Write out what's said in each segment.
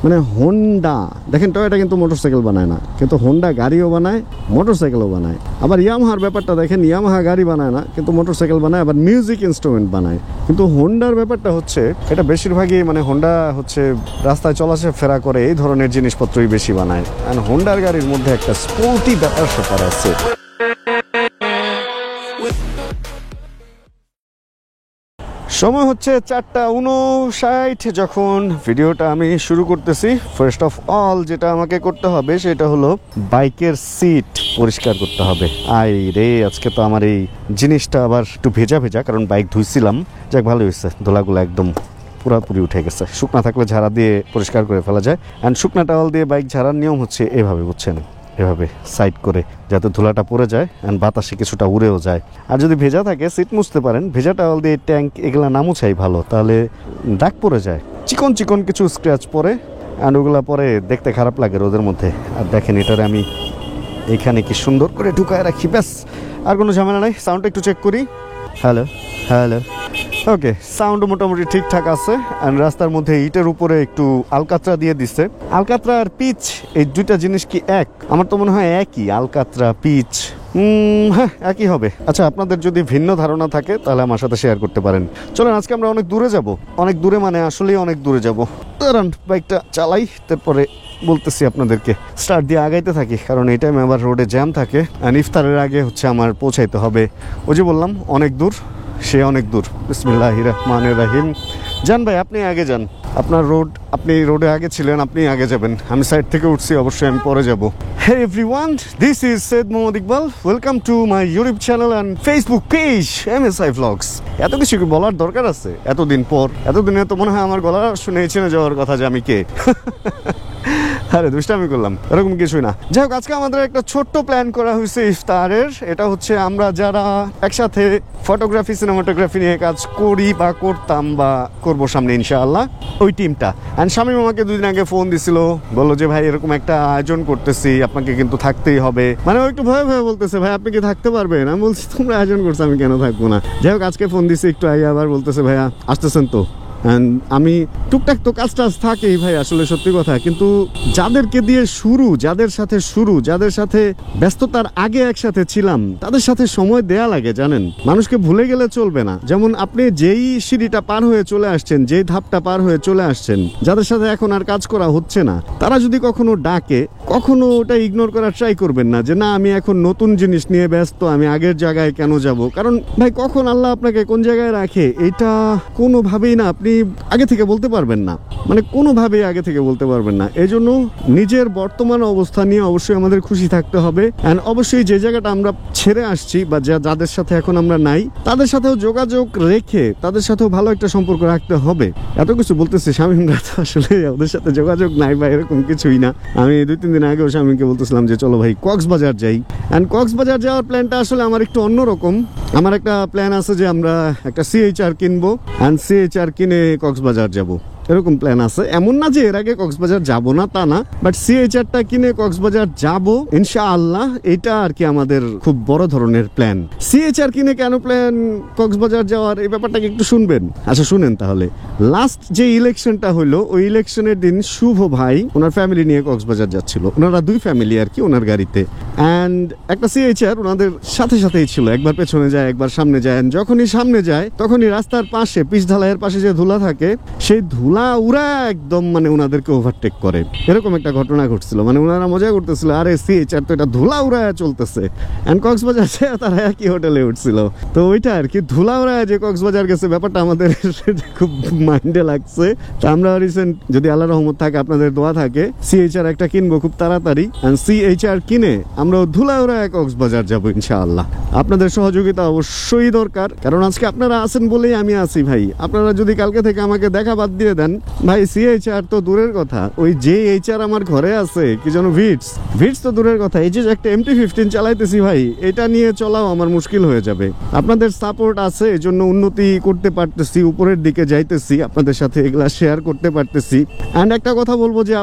মানে হোন্ডা দেখেন, টয়োটা কিন্তু মোটরসাইকেল বানায় না, কিন্তু হোন্ডা গাড়িও বানায়, মোটরসাইকেলও বানায়। আবার ইয়ামাহার ব্যাপারটা দেখেন, ইয়ামাহা গাড়ি বানায় না কিন্তু মোটরসাইকেল বানায়, আবার মিউজিক ইনস্ট্রুমেন্ট বানায়। কিন্তু হোন্ডার ব্যাপারটা হচ্ছে এটা বেশিরভাগই মানে হোন্ডা হচ্ছে রাস্তায় চলাফেরা করে এই ধরনের জিনিসপত্রই বেশি বানায়। আর হোন্ডার গাড়ির মধ্যে একটা স্পোর্টি ব্যাপার স্যাপার আছে। সময় হচ্ছে 4:59 যখন ভিডিওটা আমি শুরু করতেছি। ফার্স্ট অফ অল যেটা আমাকে করতে হবে সেটা হলো বাইকের সিট পরিষ্কার করতে হবে। আই রে, আজকে তো আমার এই জিনিসটা আবার একটু ভেজা ভেজা, কারণ বাইক ধুইছিলাম। যাক, ভালো হয়েছে, ধুলাগুলো একদম পুরাপুরি উঠে গেছে। শুকনা থাকলে ঝাড়া দিয়ে পরিষ্কার করে ফেলা যায়। অ্যান্ড শুকনা টাওয়াল দিয়ে বাইক ঝাড়ার নিয়ম হচ্ছে এভাবে, বুঝছেন, এভাবে সাইড করে, যাতে ধুলাটা পড়ে যায় অ্যান্ড বাতাসে কিছুটা উড়েও যায়। আর যদি ভেজা থাকে সিট মুছতে পারেন, ভেজা টাওয়াল দিয়ে ট্যাঙ্ক এগুলা না মুছাই ভালো, তাহলে দাগ পড়ে যায়, চিকন চিকন কিছু স্ক্র্যাচ পরে, অ্যান্ড ওগুলা পরে দেখতে খারাপ লাগে রোদের মধ্যে। আর দেখেন, এটারে আমি এইখানে কি সুন্দর করে ঢুকায় রাখি, ব্যাস, আর কোনো ঝামেলা নাই। সাউন্ডটা একটু চেক করি। হ্যালো হ্যালো, ওকে, সাউন্ড মোটামুটি ঠিকঠাক আছে। অ্যান্ড রাস্তার মধ্যে ইটের উপরে একটু আলকাতরা দিয়ে দিচ্ছে। আলকাতরা আর পিচ এই দুইটা জিনিস কি এক? আমার তো মনে হয় একই, আলকাতরা পিচ। হ্যাঁ, একই হবে। আচ্ছা, আপনাদের যদি ভিন্ন ধারণা থাকে তাহলে আমার সাথে শেয়ার করতে পারেন। চলেন, আজকে আমরা অনেক দূরে যাব। অনেক দূরে মানে আসলেই অনেক দূরে যাব। দাঁড়ান, বাইকটা চালাই, তারপরে বলতেছি আপনাদেরকে। স্টার্ট দিয়ে আগাইতে থাকি, কারণ এই টাইমে আবার রোডে জ্যাম থাকে। অ্যান্ড ইফতারের আগে হচ্ছে আমার পৌঁছাইতে হবে। ওই যে বললাম অনেক দূর, সে অনেক দূর। বিসমিল্লাহির রহমানির রহিম। যান ভাই, আপনি আগে যান। আপনার রোড, আপনি রোডে আগে ছিলেন, আপনি আগে যাবেন। আমি সাইড থেকে উঠছি, অবশ্যই আমি পরে যাব। Hey everyone, this is Syed Mohammad Iqbal. Welcome to my YouTube channel and Facebook page MSI Vlogs। এত কিছু কি বলার দরকার আছে এতদিন পর? এতদিনে তো মনে হয় আমার গলা শুনে চেনে যাওয়ার কথা যে আমি কে। আরে দুষ্টামি করলাম, এরকম কিছুই না। যাই হোক, আজকে আমাদের একটা ছোট্ট প্ল্যান করা হয়েছে ইফতারের। এটা হচ্ছে আমরা যারা একসাথে ফটোগ্রাফি সিনেমাটোগ্রাফি নিয়ে কাজ করি বা করতাম বা করবো সামনে ইনশাআল্লাহ, ওই টিমটা। অ্যান্ড শামীম আমাকে 2 দিন আগে ফোন দিছিল, বললো যে ভাই এরকম একটা আয়োজন করতেছি, আপনাকে কিন্তু থাকতেই হবে। মানে ও একটু ভয়ে ভয়ে বলতেছে, ভাই আপনি কি থাকতে পারবেন? আমি বলছি তোমরা আয়োজন করছো, আমি কেন থাকবো না। যাই হোক, আজকে ফোন দিছি একটু আগে, আবার বলতেছে ভাইয়া আসতেছেন তো? আমি টুকটাক তো কাজ টাজ থাকেই ভাই, আসলে সত্যি কথা। কিন্তু যাদেরকে দিয়ে শুরু, যাদের সাথে ব্যস্ততার আগে একসাথে ছিলাম, তাদের সাথে সময় দেয়া লাগে জানেন। মানুষকে ভুলে গেলে চলবে না। যেমন আপনি যেই সিঁড়িটা পার হয়ে চলে আসছেন, যেই ধাপটা পার হয়ে চলে আসছেন, যাদের সাথে এখন আর কাজ করা হচ্ছে না, তারা যদি কখনো ডাকে, কখনো ওটা ইগনোর করার ট্রাই করবেন না যে না, আমি এখন নতুন জিনিস নিয়ে ব্যস্ত, আমি আগের জায়গায় কেন যাব। কারণ ভাই, কখন আল্লাহ আপনাকে কোন জায়গায় রাখে এটা কোনোভাবেই না আপনি আগে থেকে বলতে পারবেন না, মানে কোনোভাবেই আগে থেকে বলতে পারবেন না। এই জন্য নিজের বর্তমান অবস্থা নিয়ে অবশ্যই আমাদের খুশি থাকতে হবে। অ্যান্ড অবশ্যই যে জায়গাটা আমরা ছেড়ে আসছি বা যাদের সাথে এখন আমরা নাই, তাদের সাথেও যোগাযোগ রেখে তাদের সাথেও ভালো একটা সম্পর্ক রাখতে হবে। এত কিছু বলতেছি, শামীমরা তো আসলে ওদের সাথে যোগাযোগ নাই বা এরকম কিছুই না। আমি 2-3 দিন আগেও শামীমকে বলতেছিলাম যে চলো ভাই কক্সবাজার যাই। অ্যান্ড কক্সবাজার যাওয়ার প্ল্যানটা আসলে আমার একটু অন্যরকম। আমার একটা প্ল্যান আছে যে আমরা একটা CHR কিনবো, অ্যান্ড CHR কিনে কক্সবাজার যাব, এরকম প্ল্যান আছে। এমন না যে এর আগে কক্সবাজার যাব না, তা না, বাট CHRটা কিনে কক্সবাজার যাব ইনশাআল্লাহ। এটা আর কি আমাদের খুব বড় ধরনের প্ল্যান। CHR কিনে কেন প্ল্যান কক্সবাজার যাওয়ার, এই ব্যাপারটাকে একটু শুনবেন। আচ্ছা শুনেন তাহলে। লাস্ট যে ইলেকশনটা হলো, ওই ইলেকশনের দিন শুভ ভাই ওনার ফ্যামিলি নিয়ে কক্সবাজার যাচ্ছিল। ওনারা 2 ফ্যামিলি আর কি ওনার গাড়িতে। অ্যান্ড একটা CHR ওনাদের সাথেই ছিল, একবার পেছনে যায় একবার সামনে যায়। যখনই সামনে যায় তখনই রাস্তার পাশে, পিচ ঢালাইয়ের পাশে যে ধুলা থাকে, সেই ধুলা উড়া একদম মানে ওনাদেরকে ওভারটেক করে। এরকম একটা ঘটনা ঘটছিল। মানে ওনারা মজা করতেছিল, আরে CHR তো এটা ধুলা উড়ায় চলতেছে। এন্ড কক্সবাজার তারা একই হোটেলে উঠছিল। তো ওইটা আর কি, ধুলা উড়ায় যে কক্সবাজার গেছে, ব্যাপারটা আমাদের খুব মাইন্ডে লাগছে। তো আমরা রিসেন্ট, যদি আল্লাহ রহমত থাকে, আপনাদের দোয়া থাকে, CHR একটা কিনবো খুব তাড়াতাড়ি। এন্ড CHR কিনে আমরা ধুলা উড়ায় কক্সবাজার যাবো ইনশাআল্লাহ। আপনাদের সহযোগিতা অবশ্যই দরকার, কারণ আজকে আপনারা আছেন বলেই আমি আছি ভাই। আপনারা যদি কালকে থেকে আমাকে দেখা বাদ দিয়ে দেন ভাই, CHR তো দূরের কথা, ওই যে HR আমার ঘরে আছে কি যেন ভিটস তো দূরের কথা, এই যে একটা MT-15 চালাইতেছি ভাই, এটা নিয়ে চলাও আমার মুশকিল হয়ে যাবে। আপনাদের সাপোর্ট আছে, এজন্য উন্নতি করতে পারতেছি, উপরের দিকে যাইতেছি, আপনাদের সাথে এগুলা শেয়ার করতে পারতেছি। অ্যান্ড একটা কথা বলবো যে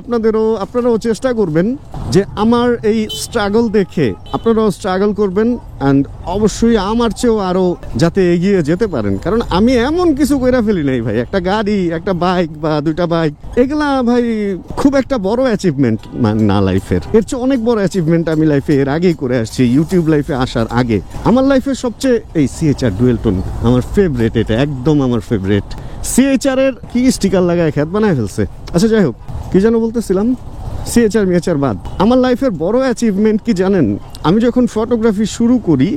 আপনারাও চেষ্টা করবেন যে আমার এই স্ট্রাগল দেখে আপনারাও স্ট্রাগল করবেন অ্যান্ড অবশ্যই আমার চেয়েও আরো যাতে এগিয়ে যেতে পারেন, কারণ আমি এমন কিছু কইরা ফেলি নাই ভাই। একটা গাড়ি, একটা বাইক বা দুইটা বাইক, এগুলা ভাই খুব একটা বড় অ্যাচিভমেন্ট না লাইফের। এর চেয়ে অনেক বড় অ্যাচিভমেন্ট আমি লাইফে এর আগেই করে আসছি, ইউটিউব লাইফে আসার আগে। আমার লাইফের সবচেয়ে এই সিএচআর ডুয়েল টোন আমার ফেভারিট, এটা একদম আমার ফেভারিট। সিএচআর এর কি স্টিকার লাগায় খ্যাত বানায় ফেলছে। আচ্ছা যাই হোক, কি যেন বলতেছিলাম, সিএচআর মিএচআর বাদ। আমার লাইফের বড় অ্যাচিভমেন্ট কি জানেন? আমি যখন ফটোগ্রাফি শুরু করি,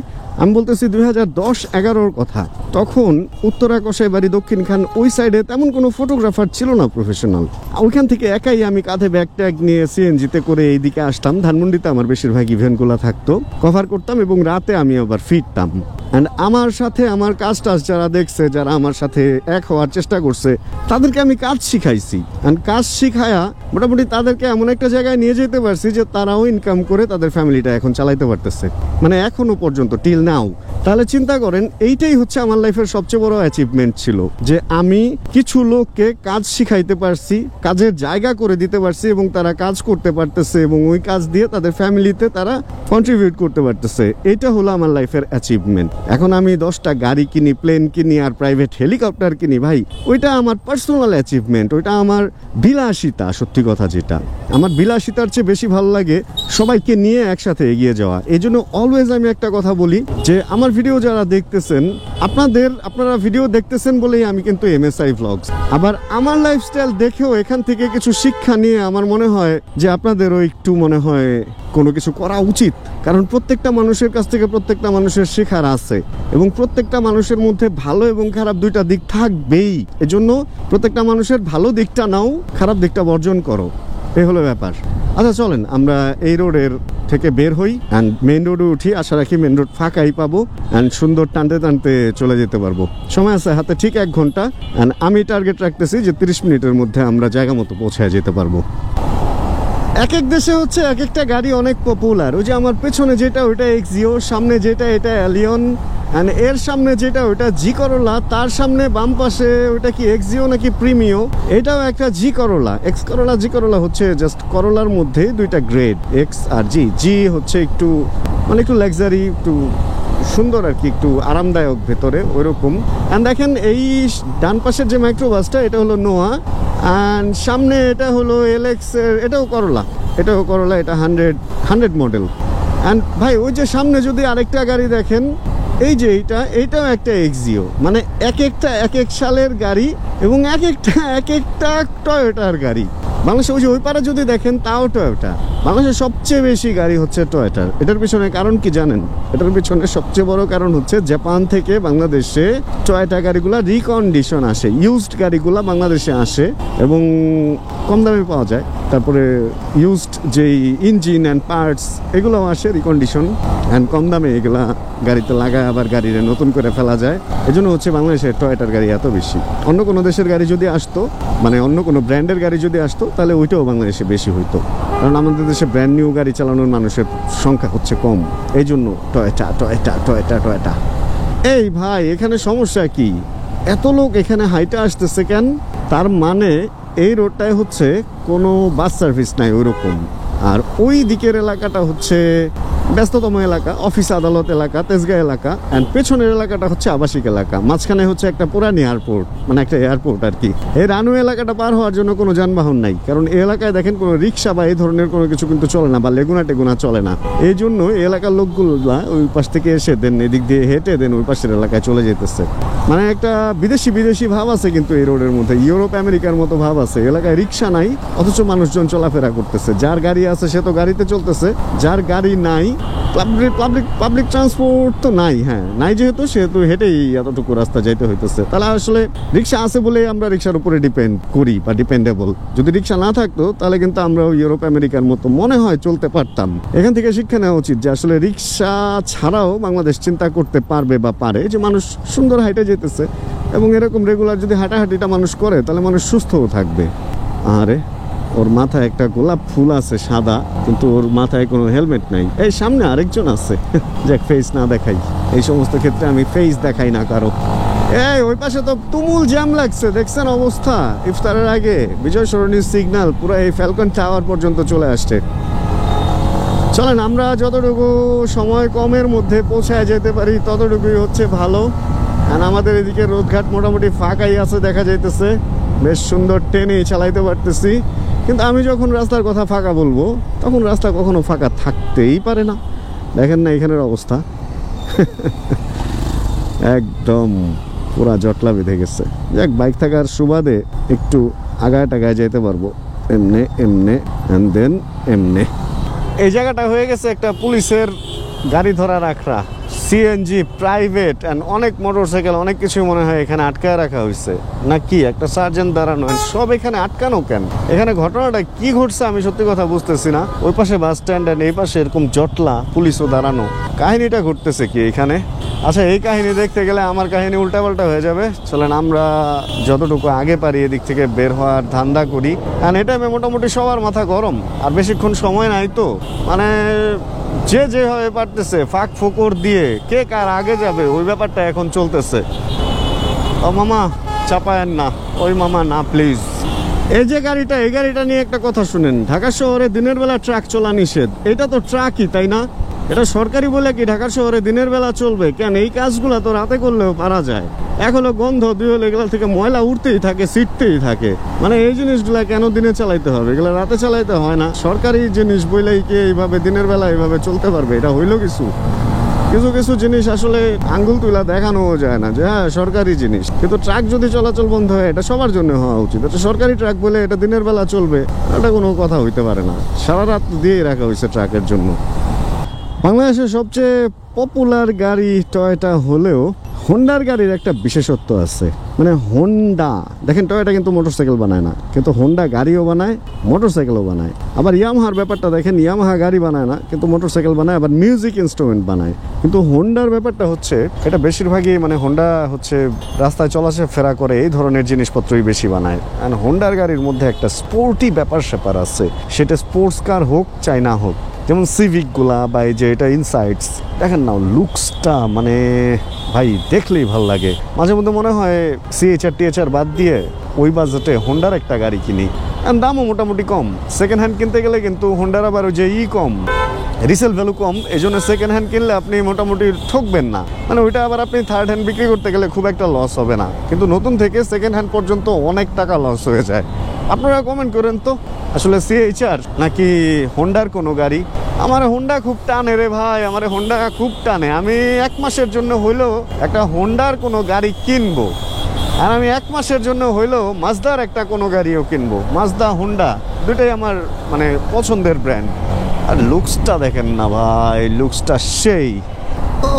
আমি বলতেছি 2010-11 কথা, তখন উত্তরা কসাইবাড়ি দক্ষিণ খান ওই সাইডে তেমন কোনো ফটোগ্রাফার ছিল না প্রফেশনাল। ওইখান থেকে একাই আমি কাঁধে ব্যাগ ট্যাগ নিয়ে সিএনজিতে করে এইদিকে আসতাম। ধানমন্ডিতে আমার বেশিরভাগ ইভেন্টগুলো থাকতো, কভার করতাম এবং রাতে আমি আবার ফিরতাম। অ্যান্ড আমার সাথে আমার কাজ টাজ যারা দেখছে, যারা আমার সাথে এক হওয়ার চেষ্টা করছে, তাদেরকে আমি কাজ শিখাইছি। অ্যান্ড কাজ শিখায়া মোটামুটি তাদেরকে এমন একটা জায়গায় নিয়ে যেতে পারছি যে তারাও ইনকাম করে তাদের ফ্যামিলিটা এখন চালাইতে পারতেছে, মানে এখনো পর্যন্ত, টিল নাও। তাহলে চিন্তা করেন, এইটাই হচ্ছে আমার লাইফের সবচেয়ে বড় অ্যাচিভমেন্ট ছিল, যে আমি কিছু লোককে কাজ শিখাইতে পারছি, কাজের জায়গা করে দিতে পারছি এবং তারা কাজ করতে পারতেছে এবং ওই কাজ দিয়ে তাদের ফ্যামিলিতে তারা কন্ট্রিবিউট করতে পারতেছে। এটা হলো আমার লাইফের অ্যাচিভমেন্ট। এখন আমি 10টা গাড়ি কিনি, প্লেন কিনি আর প্রাইভেট হেলিকপ্টার কিনি, ভাই ওইটা আমার পার্সোনাল অ্যাচিভমেন্ট, ওইটা আমার বিলাসিতা। সত্যি কথা, যেটা আমার বিলাসিতার চেয়ে বেশি ভালো লাগে সবাইকে নিয়ে একসাথে এগিয়ে যাওয়া। এই জন্য অলওয়েজ আমি একটা কথা বলি যে আমার ভিডিও যারা দেখতেছেন, আপনারা ভিডিও দেখতেছেন বলেই আমি কিন্তু এমএসআই ভ্লগস, আবার আমার লাইফস্টাইল দেখেও এখান থেকে কিছু শিক্ষা নিয়ে আমার মনে হয় যে আপনাদেরও একটু মনে হয় কোনো কিছু করা উচিত। কারণ প্রত্যেকটা মানুষের কাছ থেকে প্রত্যেকটা মানুষের শেখার আছে এবং প্রত্যেকটা মানুষের মধ্যে ভালো এবং খারাপ দুইটা দিক থাকবেই। এজন্য প্রত্যেকটা মানুষের ভালো দিকটা নাও, খারাপ দিকটা বর্জন করো, এই হলো ব্যাপার। আচ্ছা চলেন আমরা এই রোডের থেকে বের হই অ্যান্ড মেইন রোডে উঠি। আশা রাখি মেইন রোড ফাঁকাই পাবো অ্যান্ড সুন্দর টানতে টানতে চলে যেতে পারবো। সময় আছে হাতে ঠিক 1 ঘন্টা অ্যান্ড আমি টার্গেট রাখতেছি যে 30 মিনিটের মধ্যে আমরা জায়গা মতো পৌঁছায় যেতে পারবো। এক এক দেশে হচ্ছে এক একটা গাড়ি অনেক পপুলার। ওই যে আমার পেছনে যেটা ওইটা এক্সিও, সামনে যেটা এটা অ্যালিয়ন, অ্যান্ড এর সামনে যেটা ওইটা জি করোলা, তার সামনে বাম পাশে ওইটা কি এক্সিও নাকি প্রিমিও, এটাও একটা জি করোলা। এক্স করোলা, জি করোলা হচ্ছে জাস্ট করোলার মধ্যে দুইটা গ্রেড, এক্স আর জি। জি হচ্ছে একটু মানে একটু লাক্সারি, একটু সুন্দর আর কি, একটু আরামদায়ক ভেতরে ওইরকম। অ্যান্ড দেখেন এই ডান পাশের যে মাইক্রোবাসটা, এটা হলো নোয়া, অ্যান্ড সামনে এটা হলো এলএক্স এর, এটাও করোলা, এটা 100 মডেল। অ্যান্ড ভাই ওই যে সামনে যদি আরেকটা গাড়ি দেখেন, এই যে এইটাও একটা এক্সিও, মানে এক একটা এক এক সালের গাড়ি এবং এক একটা টয়োটার গাড়ি। বাংলাদেশে ওই যে ওই পারে যদি দেখেন তাও টয়োটা। বাংলাদেশের সবচেয়ে বেশি গাড়ি হচ্ছে টয়োটার। এটার পিছনে কারণ কি জানেন? এটার পিছনে সবচেয়ে বড় কারণ হচ্ছে জাপান থেকে বাংলাদেশে টয়োটা গাড়িগুলা রিকন্ডিশন আসে, ইউজড গাড়িগুলা বাংলাদেশে আসে এবং কম দামে পাওয়া যায়। তারপরে ইউজড যেই ইঞ্জিন অ্যান্ড পার্টস এগুলোও আসে রিকন্ডিশন অ্যান্ড কম দামে এগুলা গাড়িতে লাগায় আবার গাড়িরে নতুন করে ফেলা যায়। এজন্য হচ্ছে বাংলাদেশের টয়োটার গাড়ি এত বেশি। অন্য কোনো দেশের গাড়ি যদি আসতো, মানে অন্য কোনো ব্র্যান্ডের গাড়ি যদি আসতো, তাহলে ওইটাও বাংলাদেশে বেশি হইতো। কারণ আমাদের দেশে ব্র্যান্ড নিউ গাড়ি চালানোর মানুষের সংখ্যা হচ্ছে কম, এই জন্য টয়োটা। এই ভাই এখানে সমস্যা কি? এত লোক এখানে হাইটে আসতেছে কেন? তার মানে এই রোডটায় হচ্ছে কোনো বাস সার্ভিস নাই ওইরকম। আর ওই দিকের এলাকাটা হচ্ছে ব্যস্ততম এলাকা, অফিস আদালত এলাকা, তেজগাঁ এলাকা, অ্যান্ড পেছনের এলাকাটা হচ্ছে আবাসিক এলাকা। মাঝখানে হচ্ছে একটা পুরানি এয়ারপোর্ট, মানে একটা এয়ারপোর্ট আর কি। এই রানওয়ে এলাকাটা পার হওয়ার জন্য কোনো যানবাহন নাই, কারণ এই এলাকায় দেখেন কোনো রিক্সা বা এই ধরনের কোনো কিছু কিন্তু চলে না, বা লেগুনা টেগুনা চলে না। এই জন্য এই এলাকার লোকগুলা ওই পাশ থেকে এসে দেন এদিক দিয়ে হেঁটে দেন ওই পাশের এলাকায় চলে যেতেছে। মানে একটা বিদেশি ভাব আছে কিন্তু এই রোডের মধ্যে, ইউরোপ আমেরিকার মতো ভাব আছে। এলাকায় রিক্সা নাই অথচ মানুষজন চলাফেরা করতেছে। যার গাড়ি আছে সে তো গাড়িতে চলতেছে, যার গাড়ি নাই, পাবলিক ট্রান্সপোর্ট তো নাই, হ্যাঁ নাই যেহেতু, সেহেতু হেঁটেই এতটুকু রাস্তা যাইতে হইতেছে। তাহলে আসলে রিক্সা আছে বলে আমরা রিক্সার উপরে ডিপেন্ড করি বা ডিপেন্ডেবল। যদি রিক্সা না থাকতো তাহলে কিন্তু আমরা ইউরোপ আমেরিকার মতো মনে হয় চলতে পারতাম। এখান থেকে শিক্ষা নেওয়া উচিত যে আসলে রিক্সা ছাড়াও বাংলাদেশ চিন্তা করতে পারবে বা পারে, যে মানুষ সুন্দর হাইটে যেতেছে এবং এরকম রেগুলার যদি হাঁটাহাঁটিটা মানুষ করে তাহলে মানুষ সুস্থও থাকবে। আরে ওর মাথায় একটা গোলাপ ফুল আছে সাদা, কিন্তু ওর মাথায় কোনো হেলমেট নাই। এই সামনে আরেকজন আছে, যাক ফেস না দেখাই, এই সমস্ত ক্ষেত্রে আমি ফেস দেখাই না কারো। এই ওই পাশে তো তুমুল জ্যাম লাগছে, দেখছেন অবস্থা? ইফতারের আগে বিজয় সরণির সিগন্যাল পুরো এই ফ্যালকন টাওয়ার পর্যন্ত চলে আসছে। চলেন আমরা যতটুকু সময় কমের মধ্যে পৌঁছায় যেতে পারি ততটুকুই হচ্ছে ভালো। আর আমাদের এদিকে রোদঘাট মোটামুটি ফাঁকাই আছে দেখা যাইতেছে, বেশ সুন্দর টেনেই চালাইতে পারতেছি। কিন্তু আমি যখন রাস্তার কথা ফাঁকা বলবো তখন রাস্তা কখনো ফাঁকা থাকতেই পারে না। দেখেন না এখানের অবস্থা, একদম পুরা জটলা বেঁধে গেছে। যাক, বাইক থাকার সুবাদে একটু আগায় টাগায় যেতে পারবো, এমনে এমনে এন্ড দেন এমনে। এই জায়গাটা হয়ে গেছে একটা পুলিশের গাড়ি ধরার আখড়া। সিএনজি, প্রাইভেট অ্যান্ড অনেক মোটরসাইকেল, অনেক কিছু মনে হয় এখানে আটকায় রাখা হয়েছে নাকি একটা সার্জেন্ট দাঁড়ানো, সব এখানে আটকানো কেন? এখানে ঘটনাটা কি ঘটছে আমি সত্যি কথা বুঝতেছি না। ওই পাশে বাস স্ট্যান্ড আর এই পাশে এরকম জটলা পুলিশও দাঁড়ানো, কাহিনীটা ঘটতেছে কি এখানে? আচ্ছা, এই কাহিনী দেখতে গেলে আমার কাহিনী উল্টাপাল্টা হয়ে যাবে। চলেন আমরা যতটুকু আগে পারি এদিক থেকে বের হওয়ার ধান্দা করি। কারণ এটা মোটামুটি সবার মাথা গরম, আর বেশিক্ষণ সময় নাই তো, মানে যে যেভাবে পারতেছে ফাঁক ফোকর দিয়ে কে কার আগে যাবে ওই ব্যাপারটা এখন চলতেছে। ও মামা চাপায়েন না, ওই মামা না প্লিজ। এই যে গাড়িটা, এই গাড়িটা নিয়ে একটা কথা শুনেন। ঢাকা শহরে দিনের বেলা ট্রাক চলা নিষেধ। এটা তো ট্রাকই, তাই না? এটা সরকারি বলে কি ঢাকা শহরে দিনের বেলা চলবে কেন? এই কাজগুলো তো রাতে করলেও পারা যায়। এক হলো গন্ধ, দুই হলো এগুলো থেকে ময়লা উঠতেই থাকে, ছিটতেই থাকে। মানে এই জিনিসগুলা কেন দিনে চালাইতে হবে? এগুলো রাতে চালাইতে হয় না। সরকারি জিনিস বইলেই কি এইভাবে দিনের বেলা এইভাবে চলতে পারবে? এটা হইলো কিছু কিছু কিছু জিনিস আসলে আঙ্গুল তুলা দেখানো যায় না যে হ্যাঁ সরকারি জিনিস। কিন্তু ট্রাক যদি চলাচল বন্ধ হয় এটা সবার জন্য হওয়া উচিত। এটা সরকারি ট্রাক বলে এটা দিনের বেলা চলবে, এটা কোনো কথা হইতে পারে না। সারা রাত দিয়ে রাখা হয়েছে ট্রাকের জন্য। বাংলাদেশের সবচেয়ে পপুলার গাড়ি টয়োটা হলেও হোন্ডার গাড়ির একটা বিশেষত্ব আছে। মানে হোন্ডা, দেখেন টয়োটা কিন্তু মোটরসাইকেল বানায় না, কিন্তু হোন্ডা গাড়িও বানায়, মোটরসাইকেলও বানায়। আবার ইয়ামাহার ব্যাপারটা দেখেন, ইয়ামাহা গাড়ি বানায় না কিন্তু মোটরসাইকেল বানায়, আবার মিউজিক ইনস্ট্রুমেন্ট বানায়। কিন্তু হোন্ডার ব্যাপারটা হচ্ছে এটা বেশিরভাগই মানে হোন্ডা হচ্ছে রাস্তায় চলাফেরা করে এই ধরনের জিনিসপত্রই বেশি বানায়। আর হোন্ডার গাড়ির মধ্যে একটা স্পোর্টি ব্যাপার স্যাপার আছে, সেটা স্পোর্টস কার হোক চাই না হোক। যেমন সিভিকগুলা বা এই যে এটা ইনসাইটস, দেখেন না লুকসটা, মানে ভাই দেখলেই ভাল লাগে। মাঝে মধ্যে মনে হয় সিএচআর টিএচআর বাদ দিয়ে ওই বাজেটে হোন্ডার একটা গাড়ি কিনি। আর দামও মোটামুটি কম। সেকেন্ড হ্যান্ড কিনতে গেলে কিন্তু হোন্ডার আবার ওই যে কম, রিসেল ভ্যালু কম, এই জন্য সেকেন্ড হ্যান্ড কিনলে আপনি মোটামুটি ঠকবেন না। মানে ওইটা আবার আপনি থার্ড হ্যান্ড বিক্রি করতে গেলে খুব একটা লস হবে না। কিন্তু নতুন থেকে সেকেন্ড হ্যান্ড পর্যন্ত অনেক টাকা লস হয়ে যায়। আপনারা কমেন্ট করেন তো আসলে সিএইচআর নাকি হোন্ডার কোনো গাড়ি? আমার হোন্ডা খুব টানে রে ভাই, আমার হোন্ডা খুব টানে। আমি 1 মাসের জন্য হইলেও একটা হোন্ডার কোনো গাড়ি কিনবো, আর আমি 1 মাসের জন্য হইলেও মাজদার একটা কোনো গাড়িও কিনবো। মাজদা হোন্ডা দুটাই আমার মানে পছন্দের ব্র্যান্ড। আর লুকসটা দেখেন না ভাই, লুকসটা সেই।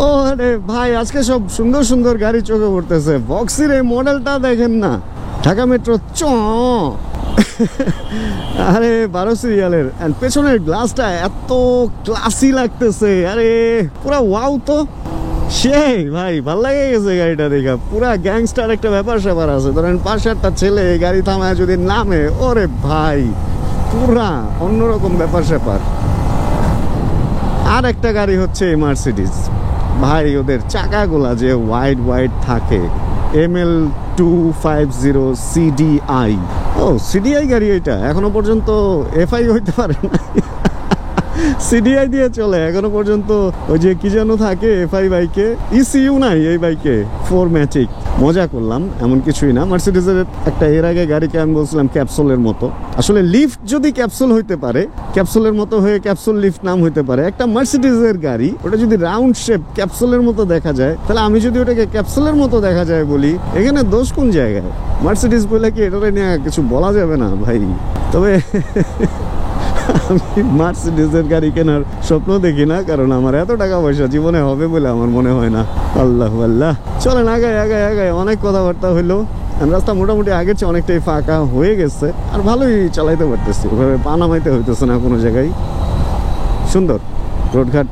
ও আরে ভাই, আজকে সব সুন্দর সুন্দর গাড়ি চোখে পড়তেছে। বক্সির এই মডেলটা দেখেন না, ঢাকা মেট্রো আরে 12 সিরিয়ালের, পেছনের গ্লাসটা এত ক্লাসি লাগতেছে। আরে পুরা ওয়াও তো, সেই ভাই ভাল লাগে গেছে গাড়িটা দেখা। পুরা গ্যাংস্টার একটা ব্যাপার স্যাপার আছে। ধরেন 5-8টা ছেলে গাড়ি থামায় যদি নামে, ওরে ভাই পুরা অন্যরকম ব্যাপার স্যাপার। আর একটা গাড়ি হচ্ছে মার্সিডিজ ভাই, ওদের চাকাগুলা যে ওয়াইড থাকে, ML250 CDI। ও সিডিআই গাড়ি এটা, এখনো পর্যন্ত এফআই হইতে পারে না। সিডিআই দিয়ে চলে এখনো পর্যন্ত। ওই যে কি যেন থাকে এফআই বাইকে, ইসিইউ নাই এই বাইকে, 4ম্যাটিক। মজা করলাম, এমন কিছুই না। মার্সিডিজের একটা এর আগে গাড়িকে আমি বলছিলাম ক্যাপসুলের মতো। আসলে লিফট যদি ক্যাপসুল হইতে পারে, ক্যাপসুলের মতো হয়ে ক্যাপসুল লিফট নাম হইতে পারে। একটা মার্সিডিজের গাড়ি ওটা যদি রাউন্ড শেপ ক্যাপসুলের মতো দেখা যায়, তাহলে আমি যদি ওটাকে ক্যাপসুলের মতো দেখা যায় বলি, এখানে দোষ কোন জায়গায়? মার্সিডিজ বলে কি এটা নিয়ে কিছু বলা যাবে না ভাই? তবে আমি মার্সিডিজের গাড়ি কেনার স্বপ্ন দেখি না, কারণ আমার এত টাকা পয়সা জীবনে হবে বলে আমার মনে হয় না। আল্লাহ আল্লাহ, চলেন আগায় আগায় আগায়। অনেক কথাবার্তা হইলো। রাস্তা মোটামুটি আগের চেয়ে অনেকটাই ফাঁকা হয়ে গেছে, আর ভালোই চালাইতে পারতেছি, ওভাবে পা নামাইতে হইতেছে না কোনো জায়গায়। সুন্দর রোডঘাট,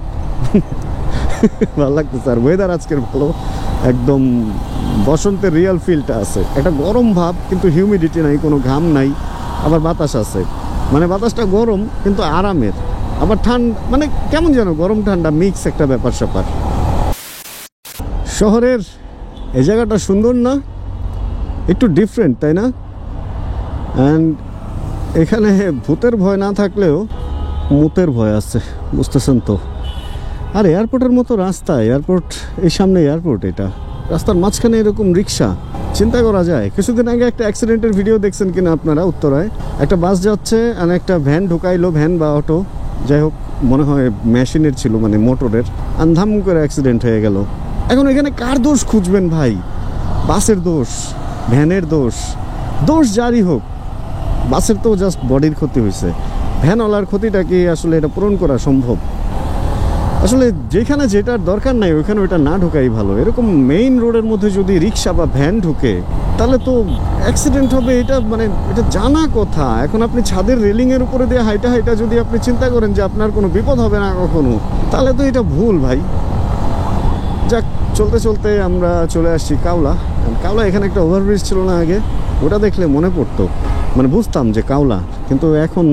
ভালো লাগতেছে। আর ওয়েদার আজকের ভালো, একদম বসন্তের রিয়েল ফিলটা আছে। একটা গরম ভাব কিন্তু হিউমিডিটি নাই, কোনো ঘাম নাই, আবার বাতাস আছে। মানে বাতাসটা গরম কিন্তু আরামের, আবার ঠান্ডা, মানে কেমন যেন গরম ঠান্ডা মিক্স একটা ব্যাপার স্যাপার। শহরের এই জায়গাটা সুন্দর না? একটু ডিফারেন্ট, তাই না? অ্যান্ড এখানে ভূতের ভয় না থাকলেও মুতের ভয় আছে, বুঝতেছেন তো। আর এয়ারপোর্টের মতো রাস্তা, এয়ারপোর্ট এই সামনে এয়ারপোর্ট, এটা রাস্তার মাঝখানে এরকম রিক্সা, চিন্তা করা যায়। কিছুদিন আগে একটা অ্যাক্সিডেন্টের ভিডিও দেখছেন কিনা আপনারা, উত্তরায় একটা বাস যাচ্ছে আর একটা ভ্যান ঢুকাইলো, ভ্যান বা অটো যাই হোক, মনে হয় মেশিনের ছিল, মানে মোটরের, আন্ধাম করে অ্যাক্সিডেন্ট হয়ে গেল। এখন এখানে কার দোষ খুঁজবেন ভাই? বাসের দোষ, ভ্যানের দোষ, দোষ যারই হোক, বাসের তো জাস্ট বডির ক্ষতি হয়েছে, ভ্যানওয়ালার ক্ষতিটা কি আসলে এটা পূরণ করা সম্ভব? আসলে যেখানে যেটার দরকার নাই ওইখানে ওইটা না ঢোকাই ভালো। এরকম মেইন রোডের মধ্যে যদি রিক্সা বা ভ্যান ঢুকে তাহলে তো অ্যাক্সিডেন্ট হবে, এটা মানে এটা জানা কথা। এখন আপনি ছাদের রেলিংয়ের উপরে দিয়ে হাইটা হাইটা যদি আপনি চিন্তা করেন যে আপনার কোনো বিপদ হবে না কখনো, তাহলে তো এটা ভুল ভাই। যাক, চলতে চলতে আমরা চলে আসছি কাওলা। কাওলা এখানে একটা ওভারব্রিজ ছিল না আগে, ওটা দেখলে মনে পড়তো, মানে বুঝতাম যে কাওলা, কিন্তু এখন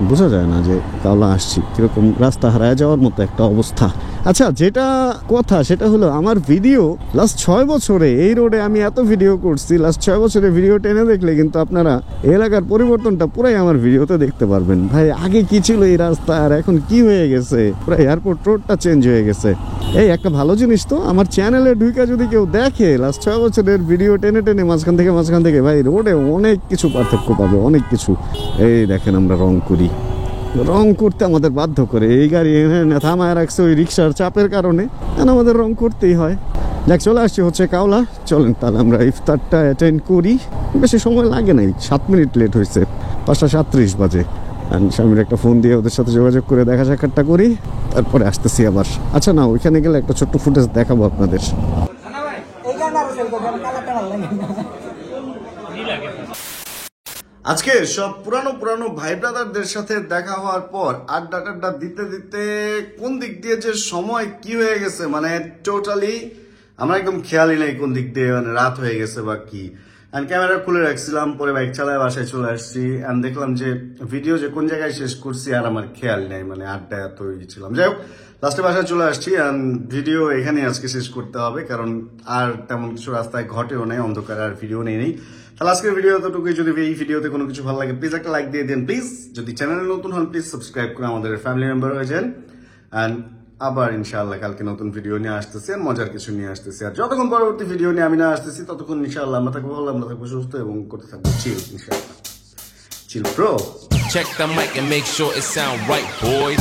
বোঝা যায় না যে কাওলা আসছি, কিরকম রাস্তা হারায় যাওয়ার মতো একটা অবস্থা। আচ্ছা, যেটা কথা সেটা হলো আমার ভিডিও লাস্ট 6 বছরে এই রোডে আমি এত ভিডিও করছি, লাস্ট 6 বছরে ভিডিও টেনে দেখলে কিন্তু আপনারা এলাকার পরিবর্তনটা পুরাই আমার ভিডিওতে দেখতে পারবেন। ভাই আগে কি ছিল এই রাস্তা আর এখন কি হয়ে গেছে, পুরো এয়ারপোর্ট রোডটা চেঞ্জ হয়ে গেছে। এই একটা ভালো জিনিস তো, আমার চ্যানেলে ঢুকে যদি কেউ দেখে লাস্ট 6 বছরের ভিডিও টেনে টেনে মাঝখান থেকে ভাই রোডে অনেক কিছু পার্থক্য পাবে, অনেক কিছু। এই দেখেন আমরা রং করি, রং করতে আমাদের বাধ্য করে এই গাড়ি এখানে থামায় রাখছে ওই রিক্সার চাপের কারণে, আমাদের রং করতেই হয়। যাক, চলে আসছি হচ্ছে কাওলা। চলেন তাহলে আমরা ইফতারটা অ্যাটেন্ড করি। বেশি সময় লাগে নাই, 7 মিনিট লেট হয়েছে, 5:37 বাজে। স্বামীর একটা ফোন দিয়ে ওদের সাথে যোগাযোগ করে দেখা সাক্ষাৎটা করি, তারপরে আসতেছি আবার। আচ্ছা না, ওইখানে গেলে একটা ছোট্ট ফুটেজ দেখাবো আপনাদের। আজকে সব পুরানো ভাই ব্রাদারদের সাথে দেখা হওয়ার পর আড্ডা টাড্ডা দিতে দিতে কোন দিক দিয়ে যে সময় কি হয়ে গেছে, মানে টোটালি আমার একদম খেয়ালই নাই কোন দিক দিয়ে মানে রাত হয়ে গেছে বা কি। ক্যামেরা খুলে রাখছিলাম, পরে বাইক চালায় বাসায় চলে আসছি, দেখলাম যে ভিডিও যে কোন জায়গায় শেষ করছি আর আমার খেয়াল নেই, মানে আড্ডা এত ছিলাম। যাই হোক, লাস্টে বাসায় চলে আসছি, ভিডিও এখানে আজকে শেষ করতে হবে, কারণ আর তেমন কিছু রাস্তায় ঘটেও নেই, অন্ধকার আর ভিডিও নেই। তাহলে আজকের ভিডিও এতটুকুই। যদি এই ভিডিওতে কোনো কিছু ভালো লাগে প্লিজ একটা লাইক দিয়ে দেন প্লিজ। যদি চ্যানেলে নতুন হন প্লিজ সাবস্ক্রাইব করে আমাদের ফ্যামিলি মেম্বার হয়ে যান। আবার ইনশাআল্লাহ কালকে নতুন ভিডিও নিয়ে আসতেছি, মজার কিছু নিয়ে আসতেছি। আর যতক্ষণ পরবর্তী ভিডিও নিয়ে আমি না আসতেছি ততক্ষণ ইনশাআল্লাহ আমরা থাকবো ভালো, আমরা থাকবো সুস্থ এবং করতে থাকবো চিল। ইনশাআল্লাহ chill bro. Check the mic and make sure it sound right, boys.